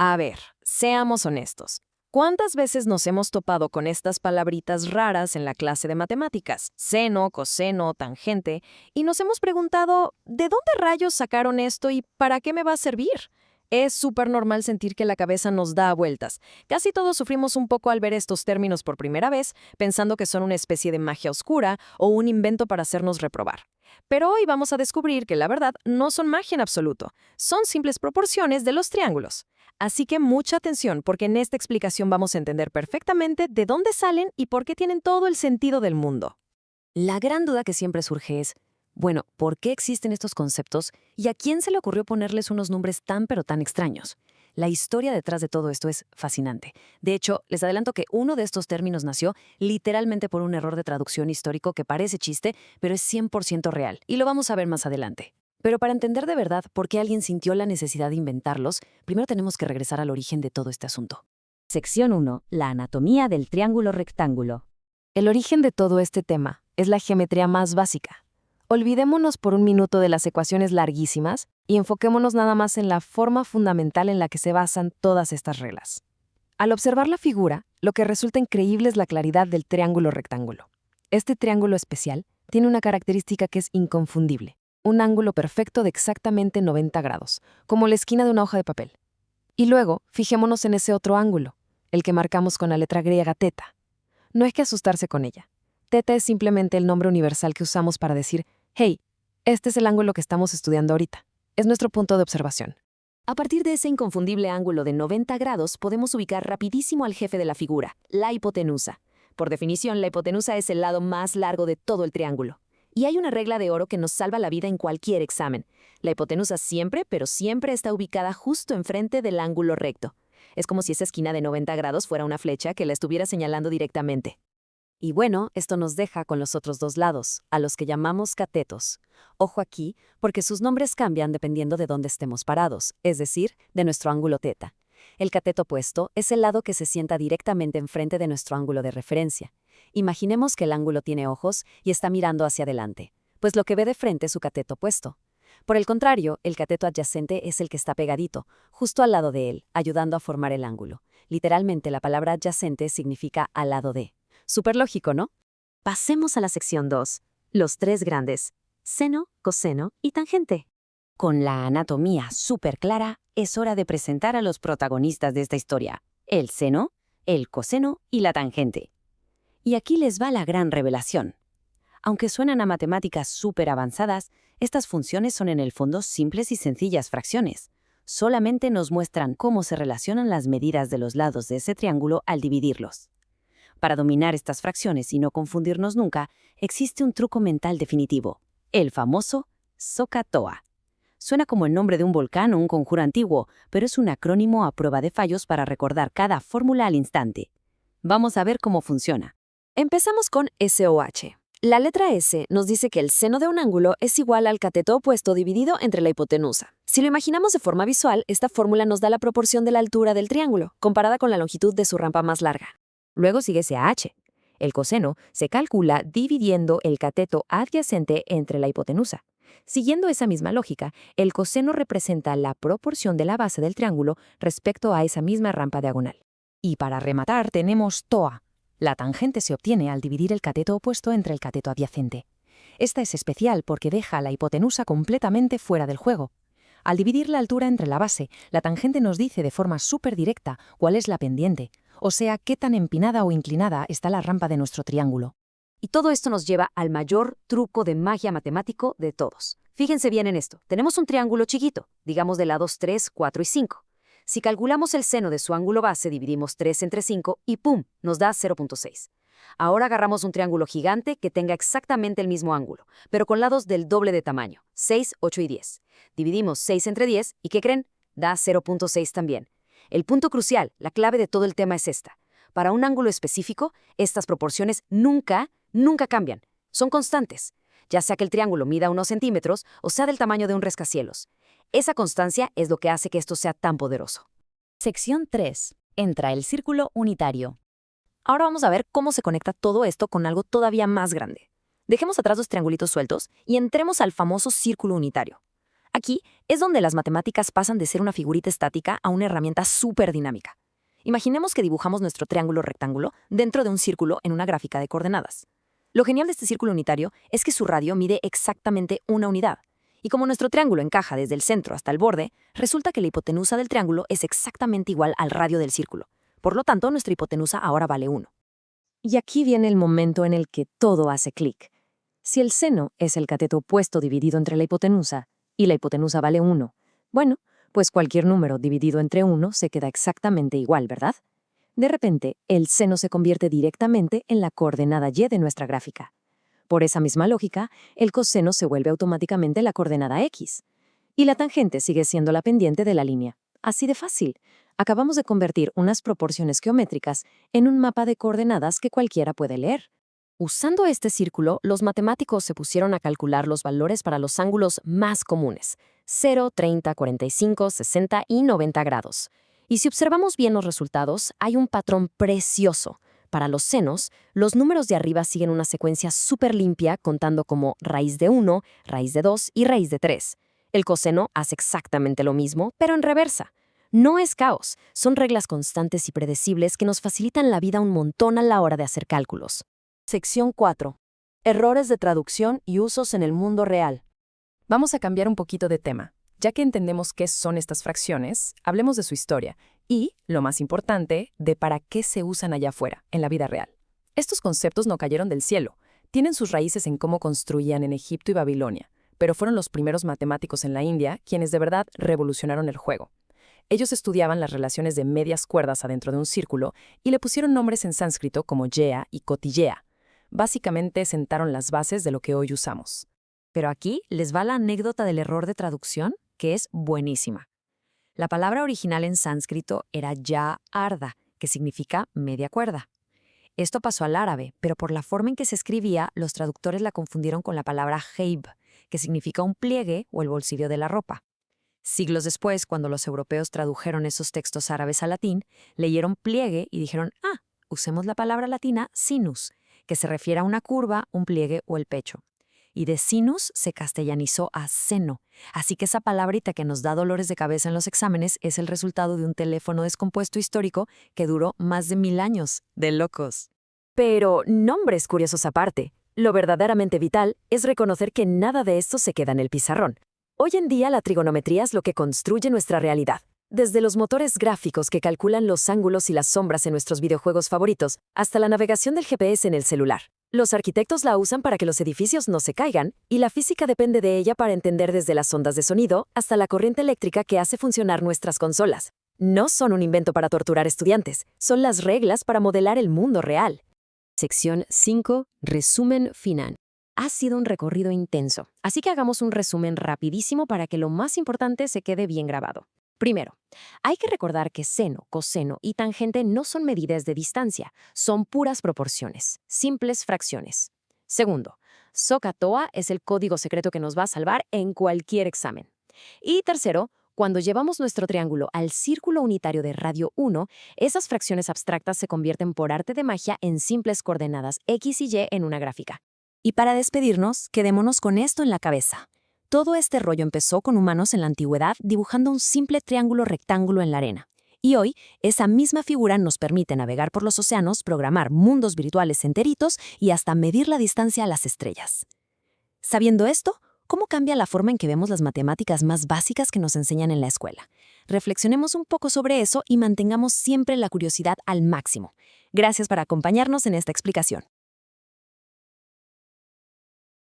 A ver, seamos honestos. ¿Cuántas veces nos hemos topado con estas palabritas raras en la clase de matemáticas? Seno, coseno, tangente, y nos hemos preguntado, ¿de dónde rayos sacaron esto y para qué me va a servir? Es súper normal sentir que la cabeza nos da vueltas. Casi todos sufrimos un poco al ver estos términos por primera vez, pensando que son una especie de magia oscura o un invento para hacernos reprobar. Pero hoy vamos a descubrir que la verdad no son magia en absoluto, son simples proporciones de los triángulos. Así que mucha atención, porque en esta explicación vamos a entender perfectamente de dónde salen y por qué tienen todo el sentido del mundo. La gran duda que siempre surge es, bueno, ¿por qué existen estos conceptos y a quién se le ocurrió ponerles unos nombres tan pero tan extraños? La historia detrás de todo esto es fascinante. De hecho, les adelanto que uno de estos términos nació literalmente por un error de traducción histórico que parece chiste, pero es 100% real, y lo vamos a ver más adelante. Pero para entender de verdad por qué alguien sintió la necesidad de inventarlos, primero tenemos que regresar al origen de todo este asunto. Sección 1. La anatomía del triángulo rectángulo. El origen de todo este tema es la geometría más básica. Olvidémonos por un minuto de las ecuaciones larguísimas y enfoquémonos nada más en la forma fundamental en la que se basan todas estas reglas. Al observar la figura, lo que resulta increíble es la claridad del triángulo rectángulo. Este triángulo especial tiene una característica que es inconfundible: un ángulo perfecto de exactamente 90 grados, como la esquina de una hoja de papel. Y luego, fijémonos en ese otro ángulo, el que marcamos con la letra griega teta. No hay que asustarse con ella. Teta es simplemente el nombre universal que usamos para decir, hey, este es el ángulo que estamos estudiando ahorita. Es nuestro punto de observación. A partir de ese inconfundible ángulo de 90 grados, podemos ubicar rapidísimo al jefe de la figura, la hipotenusa. Por definición, la hipotenusa es el lado más largo de todo el triángulo. Y hay una regla de oro que nos salva la vida en cualquier examen. La hipotenusa siempre, pero siempre está ubicada justo enfrente del ángulo recto. Es como si esa esquina de 90 grados fuera una flecha que la estuviera señalando directamente. Y bueno, esto nos deja con los otros dos lados, a los que llamamos catetos. Ojo aquí, porque sus nombres cambian dependiendo de dónde estemos parados, es decir, de nuestro ángulo teta. El cateto opuesto es el lado que se sienta directamente enfrente de nuestro ángulo de referencia. Imaginemos que el ángulo tiene ojos y está mirando hacia adelante, pues lo que ve de frente es su cateto opuesto. Por el contrario, el cateto adyacente es el que está pegadito, justo al lado de él, ayudando a formar el ángulo. Literalmente, la palabra adyacente significa al lado de. Súper lógico, ¿no? Pasemos a la sección 2. Los tres grandes: seno, coseno y tangente. Con la anatomía súper clara, es hora de presentar a los protagonistas de esta historia: el seno, el coseno y la tangente. Y aquí les va la gran revelación. Aunque suenan a matemáticas súper avanzadas, estas funciones son en el fondo simples y sencillas fracciones. Solamente nos muestran cómo se relacionan las medidas de los lados de ese triángulo al dividirlos. Para dominar estas fracciones y no confundirnos nunca, existe un truco mental definitivo: el famoso SOHCAHTOA. Suena como el nombre de un volcán o un conjuro antiguo, pero es un acrónimo a prueba de fallos para recordar cada fórmula al instante. Vamos a ver cómo funciona. Empezamos con SOH. La letra S nos dice que el seno de un ángulo es igual al cateto opuesto dividido entre la hipotenusa. Si lo imaginamos de forma visual, esta fórmula nos da la proporción de la altura del triángulo, comparada con la longitud de su rampa más larga. Luego sigue SH. El coseno se calcula dividiendo el cateto adyacente entre la hipotenusa. Siguiendo esa misma lógica, el coseno representa la proporción de la base del triángulo respecto a esa misma rampa diagonal. Y para rematar tenemos TOA. La tangente se obtiene al dividir el cateto opuesto entre el cateto adyacente. Esta es especial porque deja a la hipotenusa completamente fuera del juego. Al dividir la altura entre la base, la tangente nos dice de forma súper directa cuál es la pendiente, o sea, qué tan empinada o inclinada está la rampa de nuestro triángulo. Y todo esto nos lleva al mayor truco de magia matemático de todos. Fíjense bien en esto. Tenemos un triángulo chiquito, digamos de lados 3, 4 y 5. Si calculamos el seno de su ángulo base, dividimos 3 entre 5 y ¡pum!, nos da 0.6. Ahora agarramos un triángulo gigante que tenga exactamente el mismo ángulo, pero con lados del doble de tamaño, 6, 8 y 10. Dividimos 6 entre 10 y ¿qué creen? Da 0.6 también. El punto crucial, la clave de todo el tema es esta. Para un ángulo específico, estas proporciones nunca cambian. Son constantes, ya sea que el triángulo mida unos centímetros o sea del tamaño de un rascacielos. Esa constancia es lo que hace que esto sea tan poderoso. Sección 3. Entra el círculo unitario. Ahora vamos a ver cómo se conecta todo esto con algo todavía más grande. Dejemos atrás los triangulitos sueltos y entremos al famoso círculo unitario. Aquí es donde las matemáticas pasan de ser una figurita estática a una herramienta súper dinámica. Imaginemos que dibujamos nuestro triángulo rectángulo dentro de un círculo en una gráfica de coordenadas. Lo genial de este círculo unitario es que su radio mide exactamente una unidad. Y como nuestro triángulo encaja desde el centro hasta el borde, resulta que la hipotenusa del triángulo es exactamente igual al radio del círculo. Por lo tanto, nuestra hipotenusa ahora vale 1. Y aquí viene el momento en el que todo hace clic. Si el seno es el cateto opuesto dividido entre la hipotenusa, y la hipotenusa vale 1, bueno, pues cualquier número dividido entre 1 se queda exactamente igual, ¿verdad? De repente, el seno se convierte directamente en la coordenada y de nuestra gráfica. Por esa misma lógica, el coseno se vuelve automáticamente la coordenada x. Y la tangente sigue siendo la pendiente de la línea. Así de fácil. Acabamos de convertir unas proporciones geométricas en un mapa de coordenadas que cualquiera puede leer. Usando este círculo, los matemáticos se pusieron a calcular los valores para los ángulos más comunes, 0, 30, 45, 60 y 90 grados. Y si observamos bien los resultados, hay un patrón precioso. Para los senos, los números de arriba siguen una secuencia súper limpia, contando como raíz de 1, raíz de 2 y raíz de 3. El coseno hace exactamente lo mismo, pero en reversa. No es caos, son reglas constantes y predecibles que nos facilitan la vida un montón a la hora de hacer cálculos. Sección 4. Errores de traducción y usos en el mundo real. Vamos a cambiar un poquito de tema. Ya que entendemos qué son estas fracciones, hablemos de su historia y, lo más importante, de para qué se usan allá afuera, en la vida real. Estos conceptos no cayeron del cielo, tienen sus raíces en cómo construían en Egipto y Babilonia, pero fueron los primeros matemáticos en la India quienes de verdad revolucionaron el juego. Ellos estudiaban las relaciones de medias cuerdas adentro de un círculo y le pusieron nombres en sánscrito como yea y cotillea. Básicamente sentaron las bases de lo que hoy usamos. Pero aquí les va la anécdota del error de traducción, que es buenísima. La palabra original en sánscrito era ya-arda, que significa media cuerda. Esto pasó al árabe, pero por la forma en que se escribía, los traductores la confundieron con la palabra heib, que significa un pliegue o el bolsillo de la ropa. Siglos después, cuando los europeos tradujeron esos textos árabes al latín, leyeron pliegue y dijeron, usemos la palabra latina sinus, que se refiere a una curva, un pliegue o el pecho. Y de sinus se castellanizó a seno. Así que esa palabrita que nos da dolores de cabeza en los exámenes es el resultado de un teléfono descompuesto histórico que duró más de 1000 años. De locos. Pero, nombres curiosos aparte, lo verdaderamente vital es reconocer que nada de esto se queda en el pizarrón. Hoy en día la trigonometría es lo que construye nuestra realidad. Desde los motores gráficos que calculan los ángulos y las sombras en nuestros videojuegos favoritos, hasta la navegación del GPS en el celular. Los arquitectos la usan para que los edificios no se caigan, y la física depende de ella para entender desde las ondas de sonido hasta la corriente eléctrica que hace funcionar nuestras consolas. No son un invento para torturar estudiantes, son las reglas para modelar el mundo real. Sección 5. Resumen final. Ha sido un recorrido intenso, así que hagamos un resumen rapidísimo para que lo más importante se quede bien grabado. Primero, hay que recordar que seno, coseno y tangente no son medidas de distancia, son puras proporciones, simples fracciones. Segundo, SOHCAHTOA es el código secreto que nos va a salvar en cualquier examen. Y tercero, cuando llevamos nuestro triángulo al círculo unitario de radio 1, esas fracciones abstractas se convierten por arte de magia en simples coordenadas x y y en una gráfica. Y para despedirnos, quedémonos con esto en la cabeza. Todo este rollo empezó con humanos en la antigüedad dibujando un simple triángulo rectángulo en la arena. Y hoy, esa misma figura nos permite navegar por los océanos, programar mundos virtuales enteritos y hasta medir la distancia a las estrellas. Sabiendo esto, ¿cómo cambia la forma en que vemos las matemáticas más básicas que nos enseñan en la escuela? Reflexionemos un poco sobre eso y mantengamos siempre la curiosidad al máximo. Gracias por acompañarnos en esta explicación.